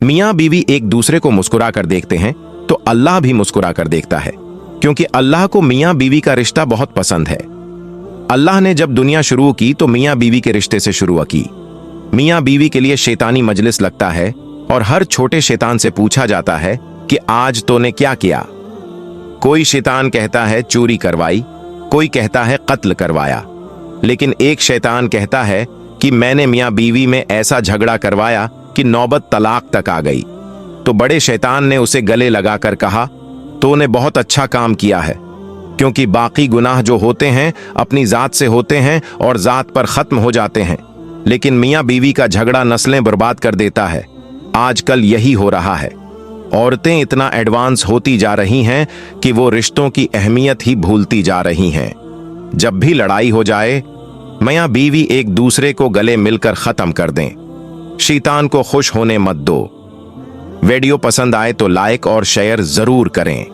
मियाँ बीवी एक दूसरे को मुस्कुरा कर देखते हैं तो अल्लाह भी मुस्कुरा कर देखता है, क्योंकि अल्लाह को मियाँ बीवी का रिश्ता बहुत पसंद है। अल्लाह ने जब दुनिया शुरू की तो मियाँ बीवी के रिश्ते से शुरू की। मियाँ बीवी के लिए शैतानी मजलिस लगता है और हर छोटे शैतान से पूछा जाता है कि आज तूने क्या किया। कोई शैतान कहता है चोरी करवाई, कोई कहता है कत्ल करवाया, लेकिन एक शैतान कहता है कि मैंने मियाँ बीवी में ऐसा झगड़ा करवाया कि नौबत तलाक तक आ गई। तो बड़े शैतान ने उसे गले लगाकर कहा, तूने बहुत अच्छा काम किया है, क्योंकि बाकी गुनाह जो होते हैं अपनी जात से होते हैं और जात पर खत्म हो जाते हैं, लेकिन मियाँ बीवी का झगड़ा नस्लें बर्बाद कर देता है। आजकल यही हो रहा है। औरतें इतना एडवांस होती जा रही हैं कि वो रिश्तों की अहमियत ही भूलती जा रही हैं। जब भी लड़ाई हो जाए, मियाँ बीवी एक दूसरे को गले मिलकर खत्म कर दें। शैतान को खुश होने मत दो। वीडियो पसंद आए तो लाइक और शेयर जरूर करें।